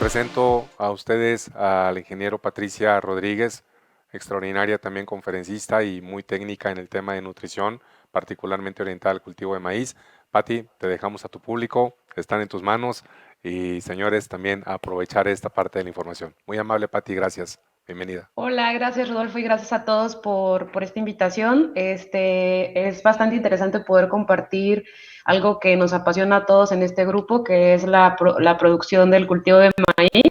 presento a ustedes al ingeniero Patricia Rodríguez, extraordinaria también conferencista y muy técnica en el tema de nutrición, particularmente orientada al cultivo de maíz. Pati, te dejamos a tu público, están en tus manos y señores, también aprovechar esta parte de la información. Muy amable, Pati, gracias. Bienvenida. Hola, gracias Rodolfo y gracias a todos por esta invitación. Es bastante interesante poder compartir algo que nos apasiona a todos en este grupo, que es la producción del cultivo de maíz.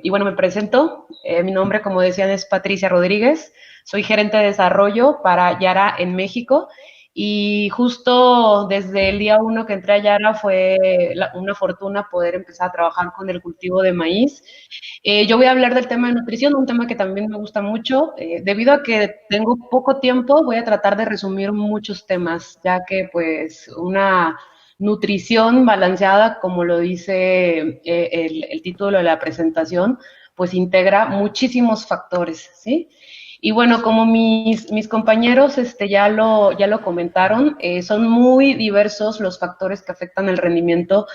Y bueno, me presento. Mi nombre, como decían, es Patricia Rodríguez. Soy gerente de desarrollo para Yara en México. Y justo desde el día uno que entré a Yara fue una fortuna poder empezar a trabajar con el cultivo de maíz. Yo voy a hablar del tema de nutrición, un tema que también me gusta mucho. Debido a que tengo poco tiempo, voy a tratar de resumir muchos temas, ya que pues una nutrición balanceada, como lo dice el título de la presentación, pues integra muchísimos factores, ¿sí? Y bueno, como mis compañeros ya lo comentaron, son muy diversos los factores que afectan el rendimiento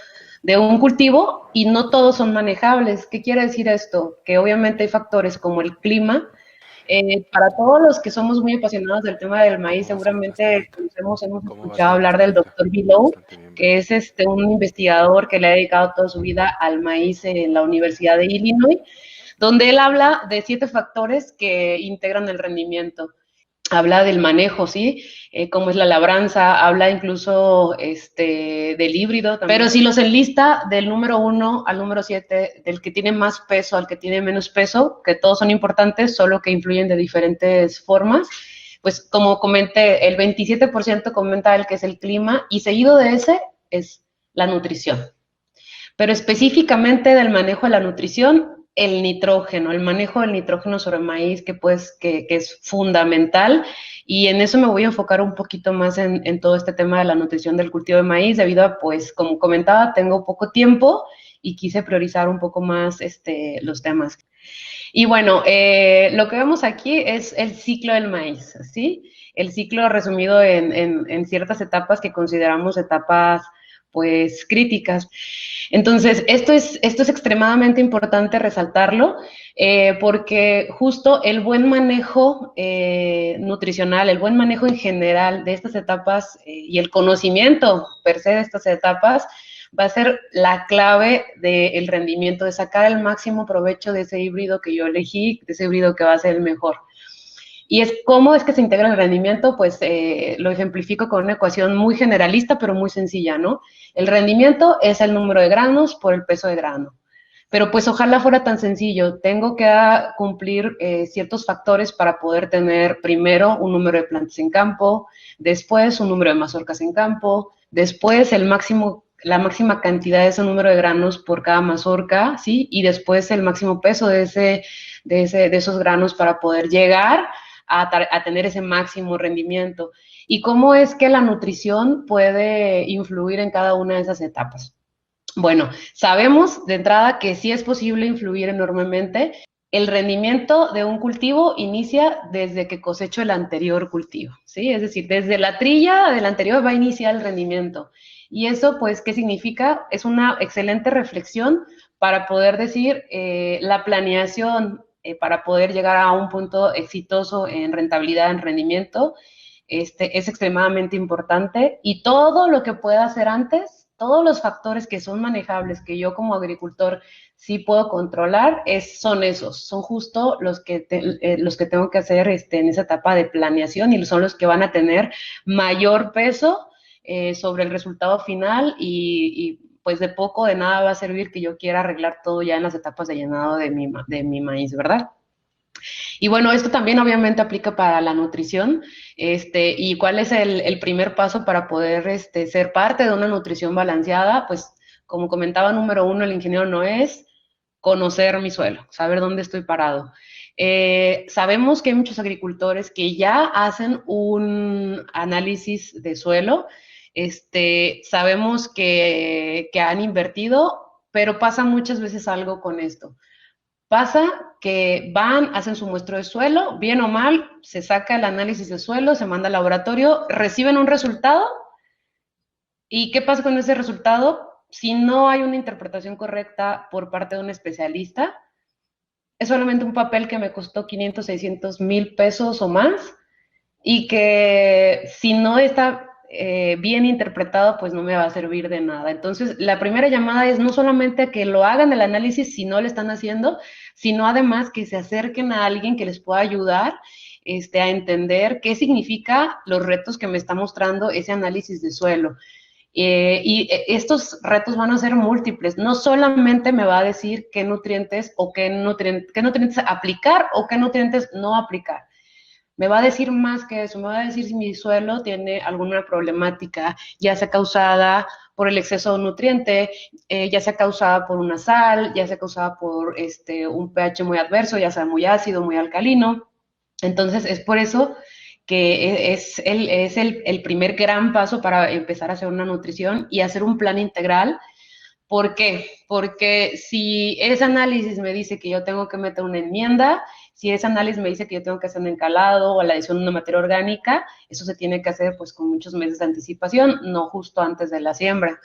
de un cultivo y no todos son manejables. ¿Qué quiere decir esto? Que obviamente hay factores como el clima. Para todos los que somos muy apasionados del tema del maíz, ¿Cómo vas ahorita? seguramente conocemos, hemos ¿Cómo vas escuchado ahorita hablar del ahorita? doctor Below, Bastante bien, que ¿verdad? es un investigador que le ha dedicado toda su vida al maíz en la Universidad de Illinois, donde él habla de 7 factores que integran el rendimiento. Habla del manejo, ¿sí? Cómo es la labranza, habla incluso del híbrido también. Pero si los enlista del número 1 al número 7, del que tiene más peso al que tiene menos peso, que todos son importantes, solo que influyen de diferentes formas, pues como comenté, el 27% comenta el que es el clima y seguido de ese es la nutrición. Pero específicamente del manejo de la nutrición, el nitrógeno, el manejo del nitrógeno sobre maíz, que es fundamental, y en eso me voy a enfocar un poquito más en todo este tema de la nutrición del cultivo de maíz, debido a, pues, como comentaba, tengo poco tiempo y quise priorizar un poco más los temas. Y bueno, lo que vemos aquí es el ciclo del maíz, ¿sí? El ciclo resumido en ciertas etapas que consideramos etapas, pues, críticas. Entonces, esto es extremadamente importante resaltarlo, porque justo el buen manejo nutricional, el buen manejo en general de estas etapas y el conocimiento per se de estas etapas va a ser la clave del rendimiento, de sacar el máximo provecho de ese híbrido que yo elegí, de ese híbrido que va a ser el mejor. ¿Y cómo es que se integra el rendimiento? Pues lo ejemplifico con una ecuación muy generalista, pero muy sencilla, ¿no? El rendimiento es el número de granos por el peso de grano. Pero pues ojalá fuera tan sencillo. Tengo que cumplir ciertos factores para poder tener primero un número de plantas en campo, después un número de mazorcas en campo, después la máxima cantidad de ese número de granos por cada mazorca, ¿sí? Y después el máximo peso de esos granos para poder llegar a tener ese máximo rendimiento. ¿Y cómo es que la nutrición puede influir en cada una de esas etapas? Bueno, sabemos de entrada que sí es posible influir enormemente. El rendimiento de un cultivo inicia desde que cosecho el anterior cultivo, ¿sí? Es decir, desde la trilla del anterior va a iniciar el rendimiento. Y eso, pues, ¿qué significa? Es una excelente reflexión para poder decir la planeación para poder llegar a un punto exitoso en rentabilidad, en rendimiento, es extremadamente importante y todo lo que pueda hacer antes, todos los factores que son manejables, que yo como agricultor sí puedo controlar, son justo los que tengo que hacer en esa etapa de planeación y son los que van a tener mayor peso sobre el resultado final pues de poco, de nada va a servir que yo quiera arreglar todo ya en las etapas de llenado de mi maíz, ¿verdad? Y bueno, esto también obviamente aplica para la nutrición. ¿Y cuál es el primer paso para poder ser parte de una nutrición balanceada? Pues, como comentaba, número uno, el ingeniero no es conocer mi suelo, saber dónde estoy parado. Sabemos que hay muchos agricultores que ya hacen un análisis de suelo. Sabemos que han invertido, pero pasa muchas veces algo con esto. Pasa que van, hacen su muestreo de suelo, bien o mal, se saca el análisis de suelo, se manda al laboratorio, reciben un resultado. ¿Y qué pasa con ese resultado? si no hay una interpretación correcta por parte de un especialista, es solamente un papel que me costó 500, 600 mil pesos o más y que si no está bien interpretado, pues no me va a servir de nada. Entonces, la primera llamada es no solamente que lo hagan el análisis si no lo están haciendo, sino además que se acerquen a alguien que les pueda ayudar a entender qué significa los retos que me está mostrando ese análisis de suelo. Estos retos van a ser múltiples. No solamente me va a decir qué nutrientes o qué nutrientes aplicar o qué nutrientes no aplicar. Me va a decir más que eso, me va a decir si mi suelo tiene alguna problemática, ya sea causada por el exceso de nutriente, ya sea causada por una sal, ya sea causada por un pH muy adverso, ya sea muy ácido, muy alcalino. Entonces, es por eso que es el primer gran paso para empezar a hacer una nutrición y hacer un plan integral. ¿Por qué? Porque si ese análisis me dice que yo tengo que meter una enmienda, si ese análisis me dice que yo tengo que hacer un encalado o la adición de una materia orgánica, eso se tiene que hacer pues con muchos meses de anticipación, no justo antes de la siembra.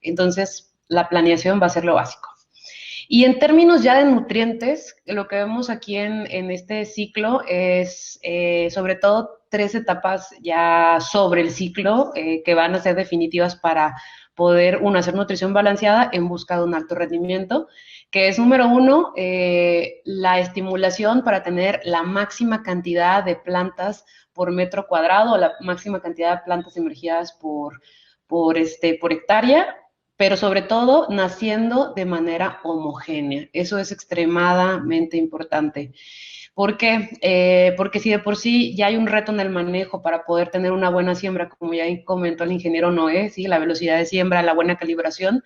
Entonces, la planeación va a ser lo básico. Y en términos ya de nutrientes, lo que vemos aquí en este ciclo es sobre todo 3 etapas ya sobre el ciclo que van a ser definitivas para poder, uno, hacer nutrición balanceada en busca de un alto rendimiento, que es número 1, la estimulación para tener la máxima cantidad de plantas por metro cuadrado, o la máxima cantidad de plantas emergidas por hectárea, pero sobre todo naciendo de manera homogénea. Eso es extremadamente importante. ¿Por qué? Porque si de por sí ya hay un reto en el manejo para poder tener una buena siembra, como ya comentó el ingeniero Noé, ¿sí? La velocidad de siembra, la buena calibración,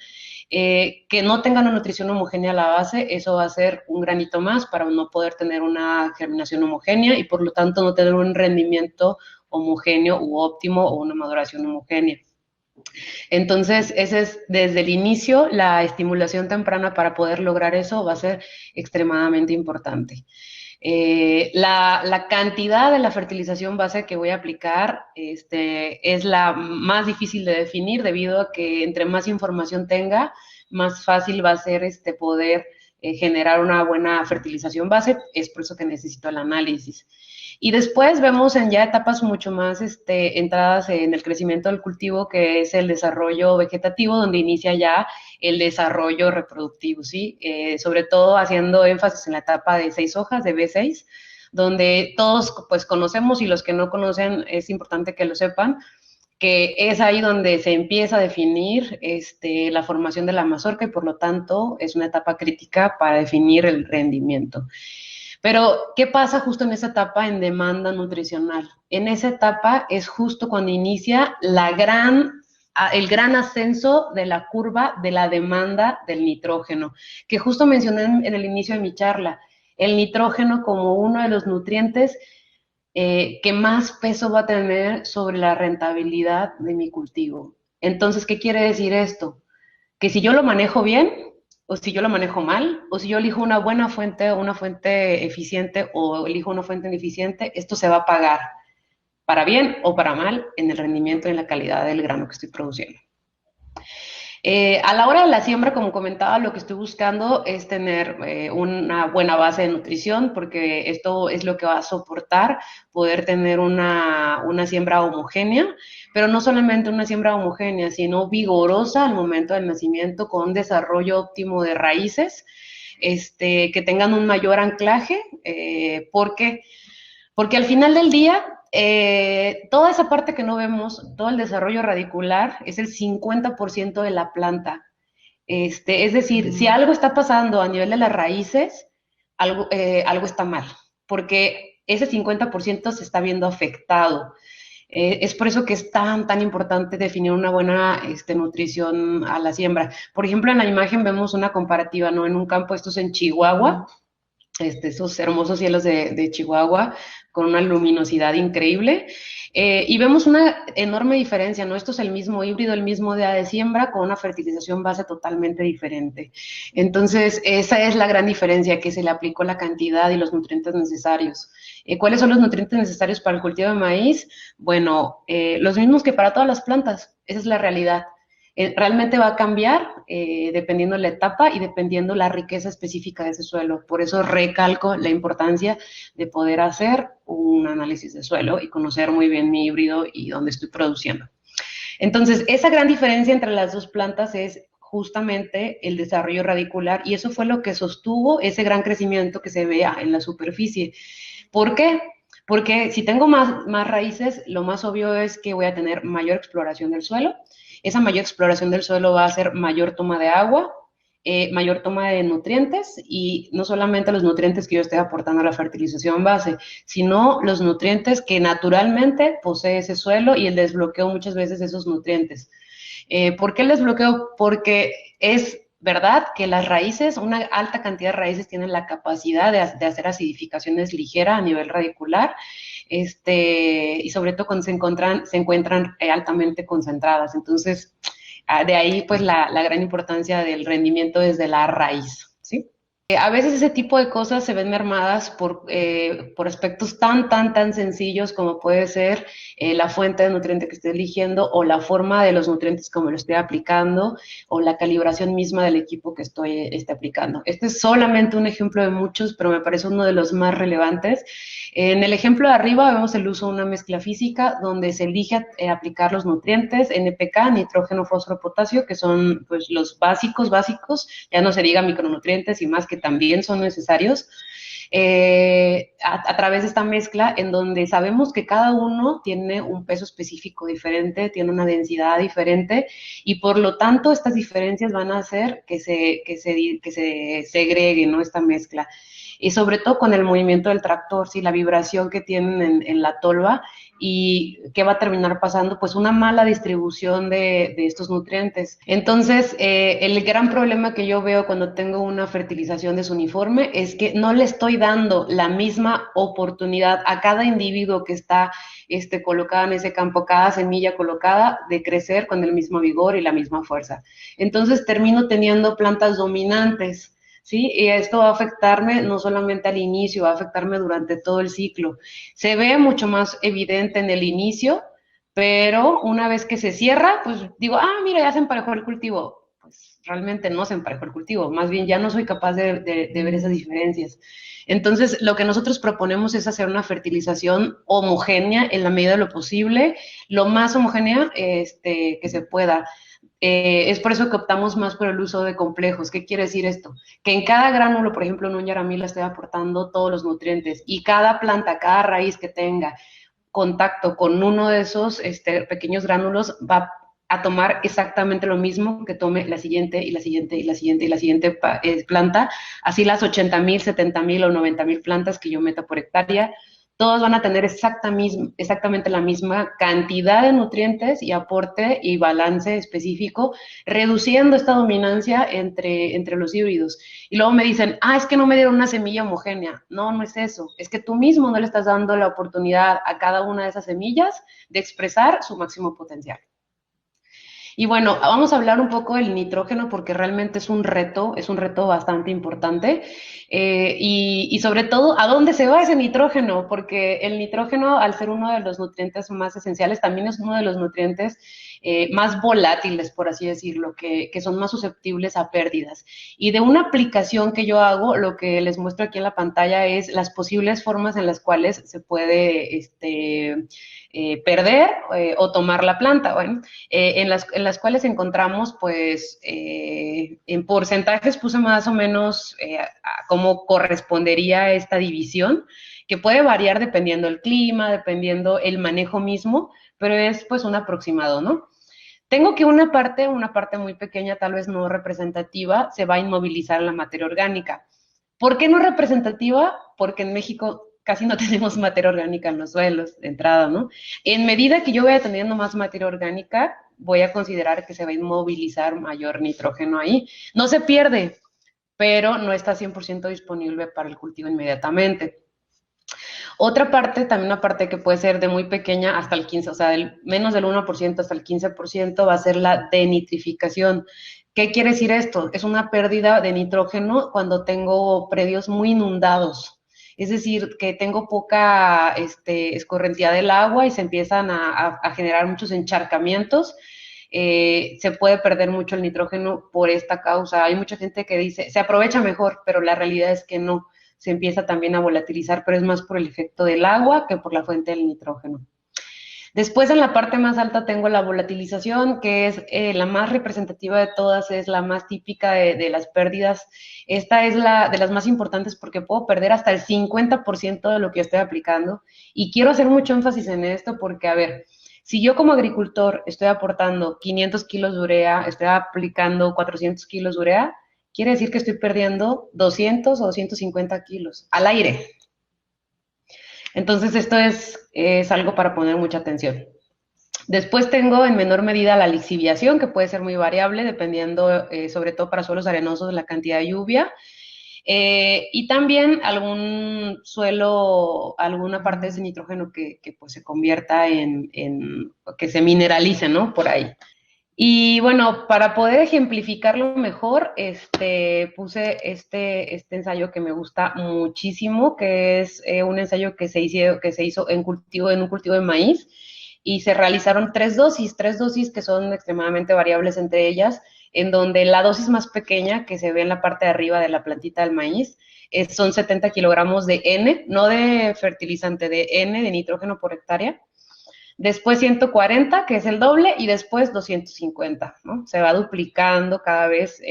que no tengan una nutrición homogénea a la base, eso va a ser un granito más para no poder tener una germinación homogénea y por lo tanto no tener un rendimiento homogéneo u óptimo o una maduración homogénea. Entonces, ese es desde el inicio, la estimulación temprana para poder lograr eso va a ser extremadamente importante. La cantidad de la fertilización base que voy a aplicar es la más difícil de definir debido a que entre más información tenga, más fácil va a ser poder generar una buena fertilización base. Es por eso que necesito el análisis. Y después vemos en ya etapas mucho más entradas en el crecimiento del cultivo, que es el desarrollo vegetativo, donde inicia ya el desarrollo reproductivo, ¿sí? Sobre todo haciendo énfasis en la etapa de 6 hojas, de B6, donde todos pues conocemos y los que no conocen es importante que lo sepan, que es ahí donde se empieza a definir la formación de la mazorca y por lo tanto es una etapa crítica para definir el rendimiento. Pero, ¿qué pasa justo en esa etapa en demanda nutricional? En esa etapa es justo cuando inicia el gran ascenso de la curva de la demanda del nitrógeno, que justo mencioné en el inicio de mi charla, el nitrógeno como uno de los nutrientes que más peso va a tener sobre la rentabilidad de mi cultivo. Entonces, ¿qué quiere decir esto? Que si yo lo manejo bien, o si yo lo manejo mal, o si yo elijo una buena fuente, una fuente eficiente, o elijo una fuente ineficiente, esto se va a pagar para bien o para mal en el rendimiento y en la calidad del grano que estoy produciendo. A la hora de la siembra, como comentaba, lo que estoy buscando es tener una buena base de nutrición, porque esto es lo que va a soportar poder tener una siembra homogénea, pero no solamente una siembra homogénea, sino vigorosa al momento del nacimiento, con desarrollo óptimo de raíces, que tengan un mayor anclaje, porque al final del día, toda esa parte que no vemos, todo el desarrollo radicular, es el 50% de la planta. Es decir, si algo está pasando a nivel de las raíces, algo está mal, porque ese 50% se está viendo afectado. Es por eso que es tan importante definir una buena nutrición a la siembra. Por ejemplo, en la imagen vemos una comparativa, ¿no? En un campo, esto es en Chihuahua, esos hermosos cielos de Chihuahua, con una luminosidad increíble. Y vemos una enorme diferencia, ¿no? Esto es el mismo híbrido, el mismo día de siembra, con una fertilización base totalmente diferente. Entonces, esa es la gran diferencia, que se le aplicó la cantidad y los nutrientes necesarios. ¿Cuáles son los nutrientes necesarios para el cultivo de maíz? Bueno, los mismos que para todas las plantas, esa es la realidad. Realmente va a cambiar dependiendo la etapa y dependiendo la riqueza específica de ese suelo. Por eso recalco la importancia de poder hacer un análisis de suelo y conocer muy bien mi híbrido y dónde estoy produciendo. Entonces, esa gran diferencia entre las dos plantas es justamente el desarrollo radicular y eso fue lo que sostuvo ese gran crecimiento que se vea en la superficie. ¿Por qué? Porque si tengo más raíces, lo más obvio es que voy a tener mayor exploración del suelo. Esa mayor exploración del suelo va a ser mayor toma de agua, mayor toma de nutrientes y no solamente los nutrientes que yo estoy aportando a la fertilización base, sino los nutrientes que naturalmente posee ese suelo y el desbloqueo muchas veces de esos nutrientes. ¿Por qué el desbloqueo? Porque es verdad que las raíces, una alta cantidad de raíces tienen la capacidad de hacer acidificaciones ligeras a nivel radicular, y sobre todo cuando se encuentran altamente concentradas. Entonces, de ahí pues la gran importancia del rendimiento desde la raíz, ¿sí? A veces ese tipo de cosas se ven mermadas por aspectos tan sencillos como puede ser la fuente de nutriente que estoy eligiendo o la forma de los nutrientes como lo estoy aplicando o la calibración misma del equipo que estoy aplicando. Este es solamente un ejemplo de muchos, pero me parece uno de los más relevantes. En el ejemplo de arriba vemos el uso de una mezcla física donde se elige aplicar los nutrientes NPK, nitrógeno, fósforo, potasio, que son pues los básicos, ya no se diga micronutrientes y más que también son necesarios, a través de esta mezcla en donde sabemos que cada uno tiene un peso específico diferente, tiene una densidad diferente y por lo tanto estas diferencias van a hacer que se segregue, ¿no?, esta mezcla. Y sobre todo con el movimiento del tractor, ¿sí?, la vibración que tienen en la tolva y qué va a terminar pasando, pues una mala distribución de estos nutrientes. Entonces, el gran problema que yo veo cuando tengo una fertilización desuniforme es que no le estoy dando la misma oportunidad a cada individuo que está colocada en ese campo, cada semilla colocada, de crecer con el mismo vigor y la misma fuerza. Entonces, termino teniendo plantas dominantes, ¿sí? Y esto va a afectarme no solamente al inicio, va a afectarme durante todo el ciclo. Se ve mucho más evidente en el inicio, pero una vez que se cierra, pues digo, mira, ya se emparejó el cultivo. Pues realmente no se emparejó el cultivo, más bien ya no soy capaz de ver esas diferencias. Entonces, lo que nosotros proponemos es hacer una fertilización homogénea en la medida de lo posible, lo más homogénea que se pueda. Es por eso que optamos más por el uso de complejos. ¿Qué quiere decir esto? Que en cada gránulo, por ejemplo, en un yaramil, estoy aportando todos los nutrientes y cada planta, cada raíz que tenga contacto con uno de esos pequeños gránulos va a tomar exactamente lo mismo que tome la siguiente y la siguiente y la siguiente y la siguiente planta, así las 80,000, 70,000 o 90,000 plantas que yo meta por hectárea, todos van a tener exactamente la misma cantidad de nutrientes y aporte y balance específico, reduciendo esta dominancia entre los híbridos. Y luego me dicen, es que no me dieron una semilla homogénea. No, no es eso. Es que tú mismo no le estás dando la oportunidad a cada una de esas semillas de expresar su máximo potencial. Y bueno, vamos a hablar un poco del nitrógeno porque realmente es un reto bastante importante. Y sobre todo, ¿a dónde se va ese nitrógeno? Porque el nitrógeno, al ser uno de los nutrientes más esenciales, también es uno de los nutrientes más volátiles, por así decirlo, que son más susceptibles a pérdidas. Y de una aplicación que yo hago, lo que les muestro aquí en la pantalla es las posibles formas en las cuales se puede perder o tomar la planta. Bueno, en las cuales encontramos, pues, en porcentajes puse más o menos cómo correspondería esta división, que puede variar dependiendo el clima, dependiendo el manejo mismo, pero es pues un aproximado, ¿no? Tengo que una parte muy pequeña, tal vez no representativa, se va a inmovilizar en la materia orgánica. ¿Por qué no representativa? Porque en México casi no tenemos materia orgánica en los suelos de entrada, ¿no? En medida que yo vaya teniendo más materia orgánica, voy a considerar que se va a inmovilizar mayor nitrógeno ahí. No se pierde, pero no está 100% disponible para el cultivo inmediatamente. Otra parte, también una parte que puede ser de muy pequeña hasta el 15%, o sea, menos del 1% hasta el 15% va a ser la denitrificación. ¿Qué quiere decir esto? Es una pérdida de nitrógeno cuando tengo predios muy inundados. Es decir, que tengo poca escorrentía del agua y se empiezan a generar muchos encharcamientos. se puede perder mucho el nitrógeno por esta causa. Hay mucha gente que dice, se aprovecha mejor, pero la realidad es que no, se empieza también a volatilizar, pero es más por el efecto del agua que por la fuente del nitrógeno. Después en la parte más alta tengo la volatilización, que es la más representativa de todas, es la más típica de las pérdidas. Esta es la de las más importantes porque puedo perder hasta el 50% de lo que yo estoy aplicando. Y quiero hacer mucho énfasis en esto porque, a ver, si yo como agricultor estoy aportando 500 kilos de urea, estoy aplicando 400 kilos de urea, quiere decir que estoy perdiendo 200 o 250 kilos al aire. Entonces, esto es algo para poner mucha atención. Después tengo en menor medida la lixiviación, que puede ser muy variable, dependiendo, sobre todo para suelos arenosos, de la cantidad de lluvia. Y también algún suelo, alguna parte de ese nitrógeno que pues se convierta que se mineralice, ¿no? Por ahí. Y bueno, para poder ejemplificarlo mejor, puse este ensayo que me gusta muchísimo, que es un ensayo que se hizo en un cultivo de maíz, y se realizaron tres dosis que son extremadamente variables entre ellas, en donde la dosis más pequeña, que se ve en la parte de arriba de la plantita del maíz, son 70 kilogramos de N, no de fertilizante, de N, de nitrógeno por hectárea. Después 140, que es el doble, y después 250, ¿no? Se va duplicando cada vez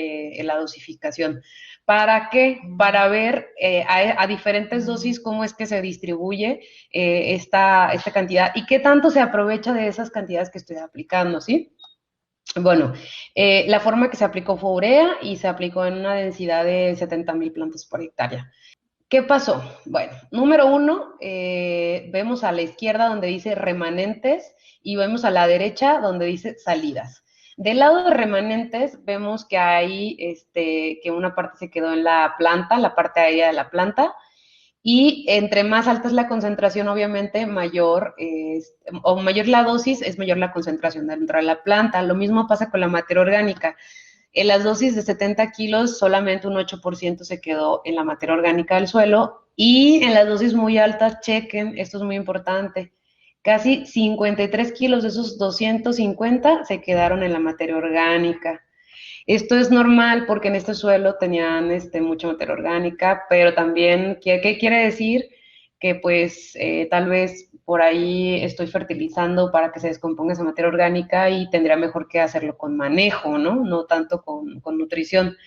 la dosificación. ¿Para qué? Para ver a diferentes dosis cómo es que se distribuye esta cantidad y qué tanto se aprovecha de esas cantidades que estoy aplicando, ¿sí? Bueno, la forma que se aplicó fue urea y se aplicó en una densidad de 70,000 plantas por hectárea. ¿Qué pasó? Bueno, número uno, vemos a la izquierda donde dice remanentes y vemos a la derecha donde dice salidas. Del lado de remanentes vemos que hay que una parte se quedó en la planta, la parte aérea de la planta, y entre más alta es la concentración, obviamente, mayor la dosis, es mayor la concentración dentro de la planta. Lo mismo pasa con la materia orgánica. En las dosis de 70 kilos, solamente un 8% se quedó en la materia orgánica del suelo, y en las dosis muy altas, chequen, esto es muy importante, casi 53 kilos de esos 250 se quedaron en la materia orgánica. Esto es normal porque en este suelo tenían mucha materia orgánica, pero también, ¿qué quiere decir? Que pues tal vez por ahí estoy fertilizando para que se descomponga esa materia orgánica y tendría mejor que hacerlo con manejo, ¿no? No tanto con nutrición.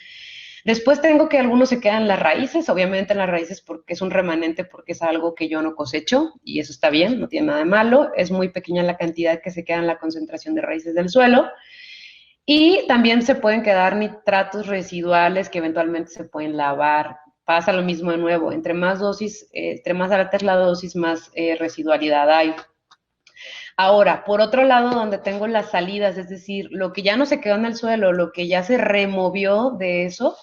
Después tengo que algunos se quedan en las raíces, obviamente en las raíces porque es un remanente, porque es algo que yo no cosecho, y eso está bien, no tiene nada de malo. Es muy pequeña la cantidad que se queda en la concentración de raíces del suelo. Y también se pueden quedar nitratos residuales que eventualmente se pueden lavar. Pasa lo mismo de nuevo, entre más alta es la dosis, más residualidad hay. Ahora, por otro lado, donde tengo las salidas, es decir, lo que ya no se quedó en el suelo, lo que ya se removió de eso,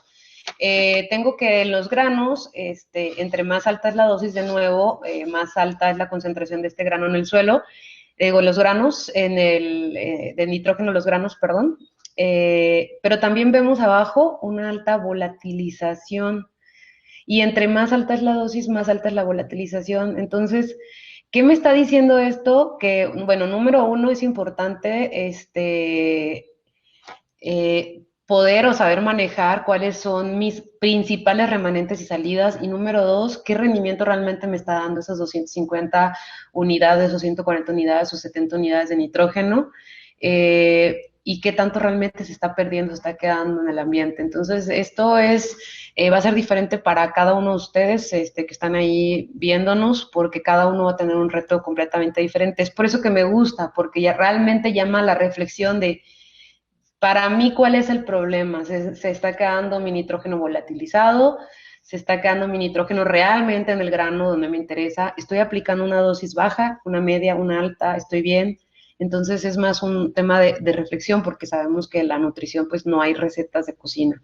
tengo que en los granos, entre más alta es la dosis de nuevo, más alta es la concentración de este grano en el suelo, los granos, de nitrógeno, los granos, perdón, pero también vemos abajo una alta volatilización, y entre más alta es la dosis, más alta es la volatilización. Entonces, ¿qué me está diciendo esto? Que, bueno, número uno, es importante poder o saber manejar cuáles son mis principales remanentes y salidas, y número dos, qué rendimiento realmente me está dando esas 250 unidades o 140 unidades o 70 unidades de nitrógeno, y qué tanto realmente se está perdiendo, se está quedando en el ambiente. Entonces, esto va a ser diferente para cada uno de ustedes que están ahí viéndonos, porque cada uno va a tener un reto completamente diferente. Es por eso que me gusta, porque ya realmente llama a la reflexión de, para mí, ¿cuál es el problema? Se está quedando mi nitrógeno volatilizado, se está quedando mi nitrógeno realmente en el grano donde me interesa, estoy aplicando una dosis baja, una media, una alta, estoy bien. Entonces es más un tema de reflexión, porque sabemos que en la nutrición pues no hay recetas de cocina.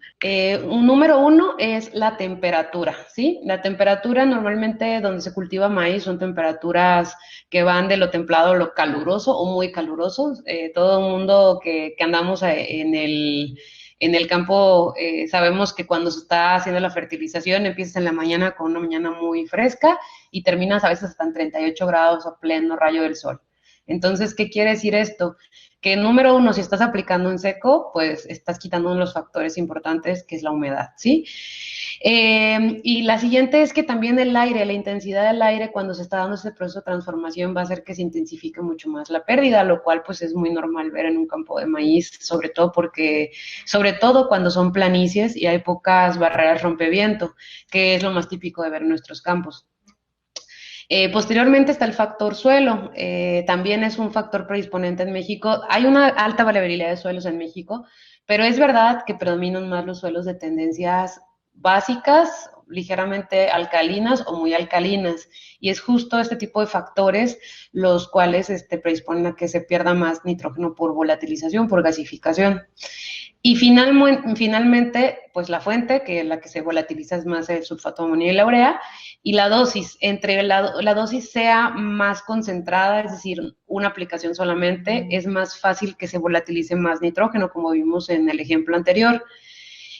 Un número uno es la temperatura, ¿sí? La temperatura normalmente donde se cultiva maíz son temperaturas que van de lo templado a lo caluroso o muy caluroso. Todo el mundo que andamos en el campo, sabemos que cuando se está haciendo la fertilización empiezas en la mañana con una mañana muy fresca y terminas a veces hasta en 38 grados a pleno rayo del sol. Entonces, ¿qué quiere decir esto? Que número uno, si estás aplicando en seco, pues estás quitando uno de los factores importantes, que es la humedad, ¿sí? Y la siguiente es que también el aire, la intensidad del aire cuando se está dando este proceso de transformación va a hacer que se intensifique mucho más la pérdida, lo cual pues es muy normal ver en un campo de maíz, sobre todo cuando son planicies y hay pocas barreras rompeviento, que es lo más típico de ver en nuestros campos. Posteriormente está el factor suelo, también es un factor predisponente en México. Hay una alta variabilidad de suelos en México, pero es verdad que predominan más los suelos de tendencias básicas, ligeramente alcalinas o muy alcalinas. Y es justo este tipo de factores los cuales predisponen a que se pierda más nitrógeno por volatilización, por gasificación. Y finalmente, pues la fuente, que la que se volatiliza es más el sulfato de amonio y la urea, y la dosis, entre la dosis sea más concentrada, es decir, una aplicación solamente, es más fácil que se volatilice más nitrógeno, como vimos en el ejemplo anterior.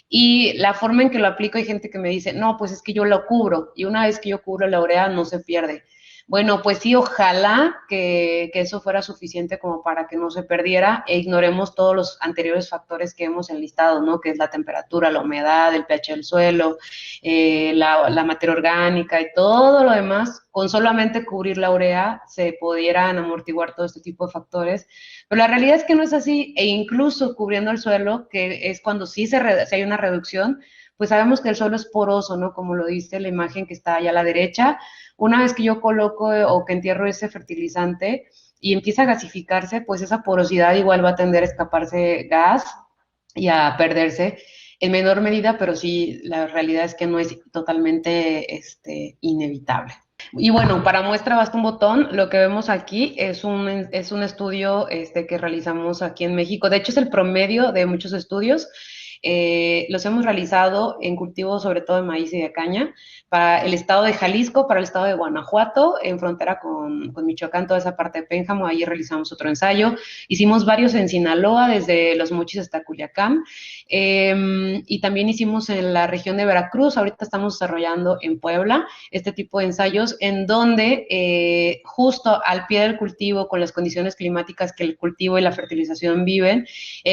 Y la forma en que lo aplico, hay gente que me dice, no, pues es que yo lo cubro, y una vez que yo cubro la urea no se pierde. Bueno, pues sí, ojalá que eso fuera suficiente como para que no se perdiera e ignoremos todos los anteriores factores que hemos enlistado, ¿no? Que es la temperatura, la humedad, el pH del suelo, la materia orgánica y todo lo demás. Con solamente cubrir la urea se pudieran amortiguar todo este tipo de factores, pero la realidad es que no es así, e incluso cubriendo el suelo, que es cuando sí si hay una reducción, pues sabemos que el suelo es poroso, ¿no? Como lo dice la imagen que está allá a la derecha. Una vez que yo coloco o que entierro ese fertilizante y empieza a gasificarse, pues esa porosidad igual va a tender a escaparse gas y a perderse en menor medida, pero sí, la realidad es que no es totalmente inevitable. Y bueno, para muestra basta un botón, lo que vemos aquí es un estudio que realizamos aquí en México. De hecho, es el promedio de muchos estudios. Los hemos realizado en cultivos sobre todo de maíz y de caña, para el estado de Jalisco, para el estado de Guanajuato, en frontera con Michoacán, toda esa parte de Pénjamo, ahí realizamos otro ensayo. Hicimos varios en Sinaloa, desde Los Mochis hasta Culiacán, y también hicimos en la región de Veracruz. Ahorita estamos desarrollando en Puebla este tipo de ensayos en donde justo al pie del cultivo, con las condiciones climáticas que el cultivo y la fertilización viven,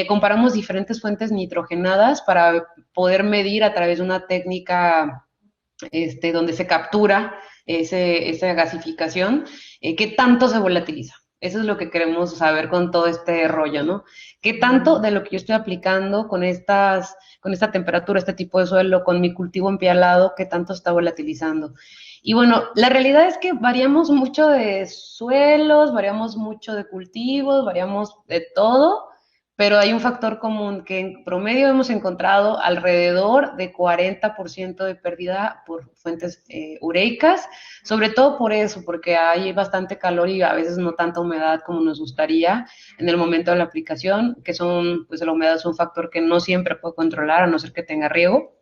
comparamos diferentes fuentes nitrogenadas para poder medir a través de una técnica donde se captura esa gasificación, qué tanto se volatiliza. Eso es lo que queremos saber con todo este rollo, ¿no? ¿Qué tanto de lo que yo estoy aplicando con esta temperatura, este tipo de suelo, con mi cultivo en pie al lado, qué tanto está volatilizando? Y bueno, la realidad es que variamos mucho de suelos, variamos mucho de cultivos, variamos de todo, pero hay un factor común que en promedio hemos encontrado alrededor de 40% de pérdida por fuentes ureicas, sobre todo por eso, porque hay bastante calor y a veces no tanta humedad como nos gustaría en el momento de la aplicación, pues la humedad es un factor que no siempre puede controlar, a no ser que tenga riego.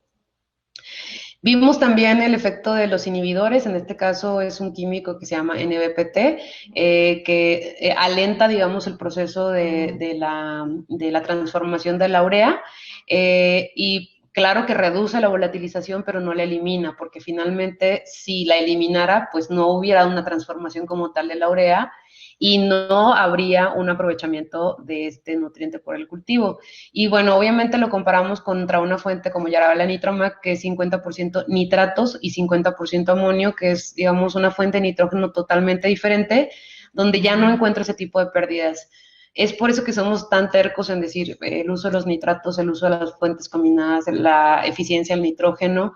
Vimos también el efecto de los inhibidores, en este caso es un químico que se llama NBPT, que alenta, digamos, el proceso de la transformación de la urea, y claro que reduce la volatilización, pero no la elimina, porque finalmente si la eliminara, pues no hubiera una transformación como tal de la urea, y no habría un aprovechamiento de este nutriente por el cultivo. Y bueno, obviamente lo comparamos contra una fuente como ya la Nitromac, que es 50% nitratos y 50% amonio, que es, digamos, una fuente de nitrógeno totalmente diferente, donde ya no encuentro ese tipo de pérdidas. Es por eso que somos tan tercos en decir el uso de los nitratos, el uso de las fuentes combinadas, la eficiencia del nitrógeno,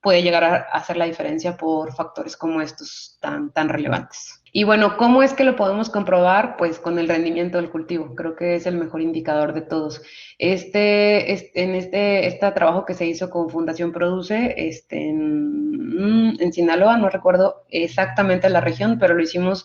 puede llegar a hacer la diferencia por factores como estos tan relevantes. Y bueno, ¿cómo es que lo podemos comprobar? Pues con el rendimiento del cultivo. Creo que es el mejor indicador de todos. Este trabajo que se hizo con Fundación Produce, en Sinaloa, no recuerdo exactamente la región, pero lo hicimos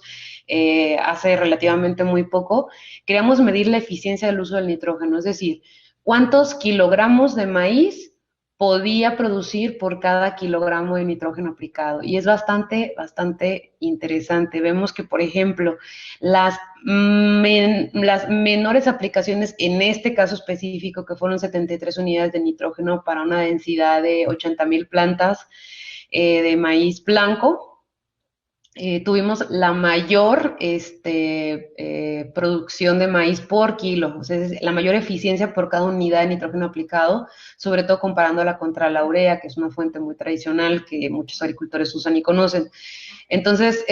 hace relativamente muy poco. Queríamos medir la eficiencia del uso del nitrógeno, es decir, cuántos kilogramos de maíz podía producir por cada kilogramo de nitrógeno aplicado. Y es bastante interesante. Vemos que, por ejemplo, las menores aplicaciones, en este caso específico, que fueron 73 unidades de nitrógeno para una densidad de 80,000 plantas de maíz blanco, tuvimos la mayor producción de maíz por kilo, o sea, es la mayor eficiencia por cada unidad de nitrógeno aplicado, sobre todo comparándola contra la urea, que es una fuente muy tradicional que muchos agricultores usan y conocen. Entonces,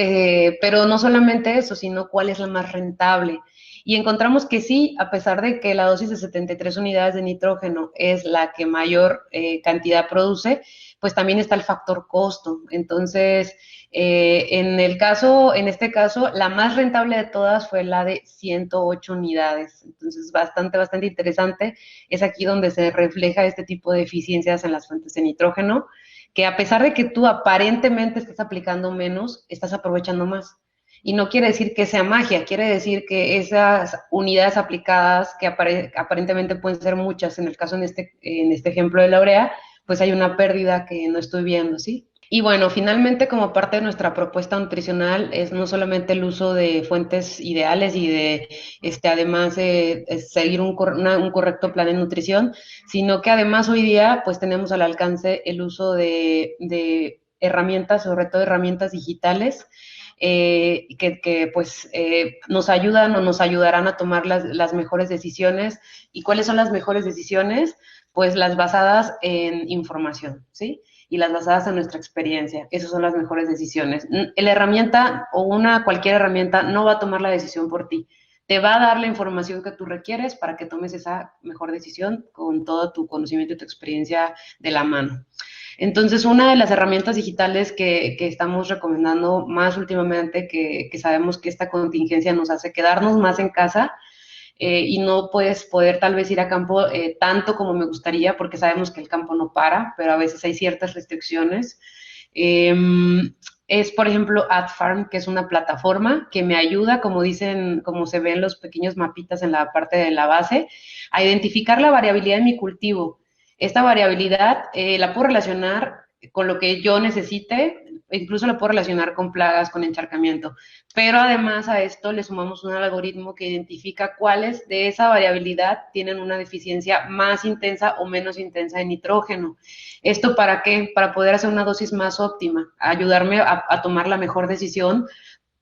pero no solamente eso, sino cuál es la más rentable. Y encontramos que sí, a pesar de que la dosis de 73 unidades de nitrógeno es la que mayor cantidad produce, pues también está el factor costo. Entonces, en este caso, la más rentable de todas fue la de 108 unidades. Entonces, bastante interesante. Es aquí donde se refleja este tipo de eficiencias en las fuentes de nitrógeno, que a pesar de que tú aparentemente estás aplicando menos, estás aprovechando más. Y no quiere decir que sea magia, quiere decir que esas unidades aplicadas, que aparentemente pueden ser muchas, en el caso en este ejemplo de la urea, pues hay una pérdida que no estoy viendo, ¿sí? Y bueno, finalmente como parte de nuestra propuesta nutricional es no solamente el uso de fuentes ideales y de además seguir un correcto plan de nutrición, sino que además hoy día pues tenemos al alcance el uso de herramientas, sobre todo herramientas digitales, pues nos ayudan o nos ayudarán a tomar las mejores decisiones. ¿Y cuáles son las mejores decisiones? Pues las basadas en información, ¿sí? Y las basadas en nuestra experiencia. Esas son las mejores decisiones. La herramienta o cualquier herramienta no va a tomar la decisión por ti. Te va a dar la información que tú requieres para que tomes esa mejor decisión con todo tu conocimiento y tu experiencia de la mano. Entonces, una de las herramientas digitales que estamos recomendando más últimamente, que sabemos que esta contingencia nos hace quedarnos más en casa, y no puedes poder tal vez ir a campo tanto como me gustaría, porque sabemos que el campo no para, pero a veces hay ciertas restricciones. Es, por ejemplo, AdFarm, que es una plataforma que me ayuda, como dicen, como se ven los pequeños mapitas en la parte de la base, a identificar la variabilidad en mi cultivo. Esta variabilidad la puedo relacionar con lo que yo necesite, incluso la puedo relacionar con plagas, con encharcamiento. Pero además a esto le sumamos un algoritmo que identifica cuáles de esa variabilidad tienen una deficiencia más intensa o menos intensa de nitrógeno. ¿Esto para qué? Para poder hacer una dosis más óptima, ayudarme a tomar la mejor decisión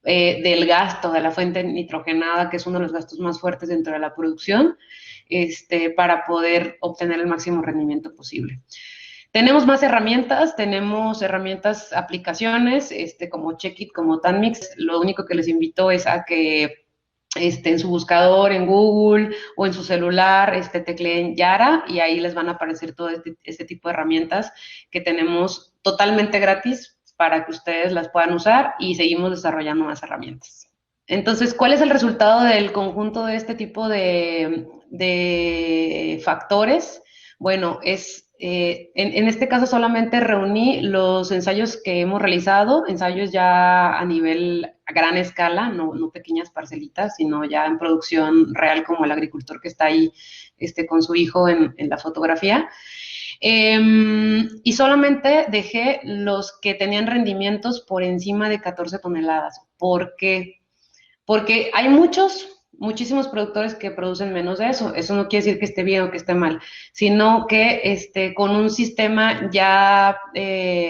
del gasto de la fuente nitrogenada, que es uno de los gastos más fuertes dentro de la producción, para poder obtener el máximo rendimiento posible. Tenemos herramientas, aplicaciones, como Checkit, como Tanmix. Lo único que les invito es a que en su buscador, en Google o en su celular, tecleen Yara y ahí les van a aparecer todo este tipo de herramientas que tenemos totalmente gratis para que ustedes las puedan usar y seguimos desarrollando más herramientas. Entonces, ¿cuál es el resultado del conjunto de este tipo de factores? Bueno, en este caso solamente reuní los ensayos que hemos realizado, ensayos ya a gran escala, no pequeñas parcelitas, sino ya en producción real, como el agricultor que está ahí con su hijo en la fotografía. Y solamente dejé los que tenían rendimientos por encima de 14 toneladas. ¿Por qué? Porque hay muchísimos productores que producen menos de eso. Eso no quiere decir que esté bien o que esté mal, sino que con un sistema ya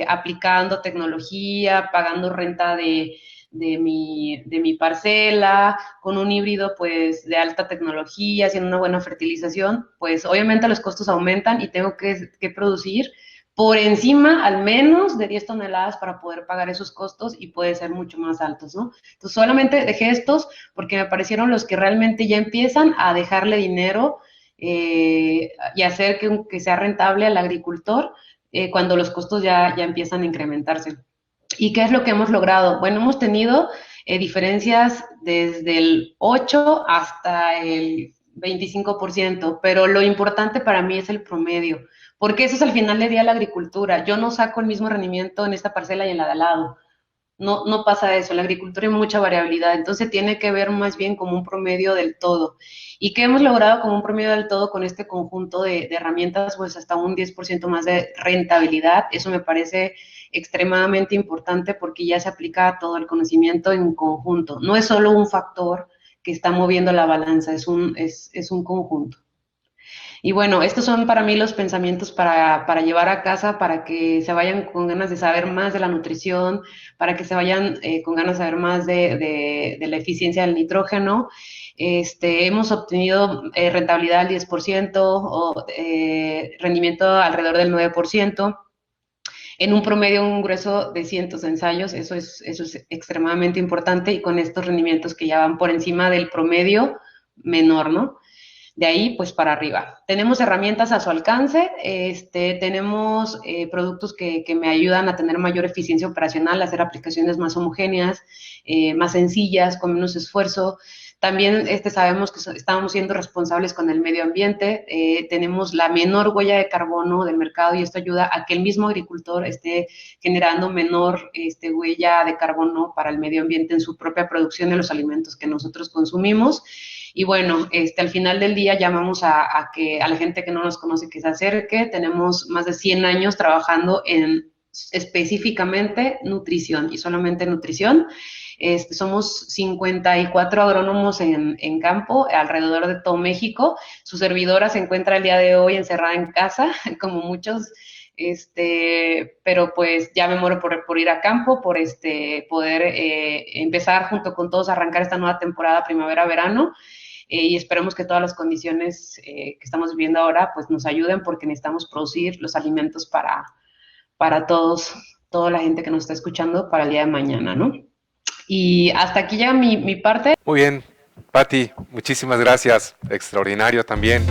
aplicando tecnología, pagando renta de mi parcela, con un híbrido pues de alta tecnología, haciendo una buena fertilización, pues obviamente los costos aumentan y tengo que producir por encima al menos de 10 toneladas para poder pagar esos costos y puede ser mucho más altos, ¿no? Entonces solamente dejé estos porque me parecieron los que realmente ya empiezan a dejarle dinero y hacer que sea rentable al agricultor cuando los costos ya empiezan a incrementarse. ¿Y qué es lo que hemos logrado? Bueno, hemos tenido diferencias desde el 8 hasta el 25%, pero lo importante para mí es el promedio, porque eso es al final del día la agricultura. Yo no saco el mismo rendimiento en esta parcela y en la de al lado. No pasa eso, en la agricultura hay mucha variabilidad, entonces tiene que ver más bien como un promedio del todo. ¿Y qué hemos logrado como un promedio del todo con este conjunto de herramientas? Pues hasta un 10% más de rentabilidad. Eso me parece extremadamente importante porque ya se aplica todo el conocimiento en conjunto. No es solo un factor que está moviendo la balanza, es un conjunto. Y bueno, estos son para mí los pensamientos para llevar a casa, para que se vayan con ganas de saber más de la nutrición, para que se vayan con ganas de saber más de la eficiencia del nitrógeno. Hemos obtenido rentabilidad del 10% o rendimiento alrededor del 9%. En un promedio, un grueso de cientos de ensayos, eso es extremadamente importante y con estos rendimientos que ya van por encima del promedio menor, ¿no? De ahí, pues para arriba. Tenemos herramientas a su alcance, tenemos productos que me ayudan a tener mayor eficiencia operacional, a hacer aplicaciones más homogéneas, más sencillas, con menos esfuerzo. También sabemos que estamos siendo responsables con el medio ambiente, tenemos la menor huella de carbono del mercado y esto ayuda a que el mismo agricultor esté generando menor huella de carbono para el medio ambiente en su propia producción de los alimentos que nosotros consumimos. Y bueno, al final del día llamamos a la gente que no nos conoce que se acerque. Tenemos más de 100 años trabajando en específicamente nutrición y solamente nutrición. Somos 54 agrónomos en campo alrededor de todo México. Su servidora se encuentra el día de hoy encerrada en casa, como muchos, pero pues ya me muero por ir a campo, por poder empezar junto con todos a arrancar esta nueva temporada primavera-verano. Y esperemos que todas las condiciones que estamos viviendo ahora pues nos ayuden porque necesitamos producir los alimentos para todos, toda la gente que nos está escuchando para el día de mañana, ¿no? Y hasta aquí ya mi parte. Muy bien, Pati, muchísimas gracias. Extraordinario también.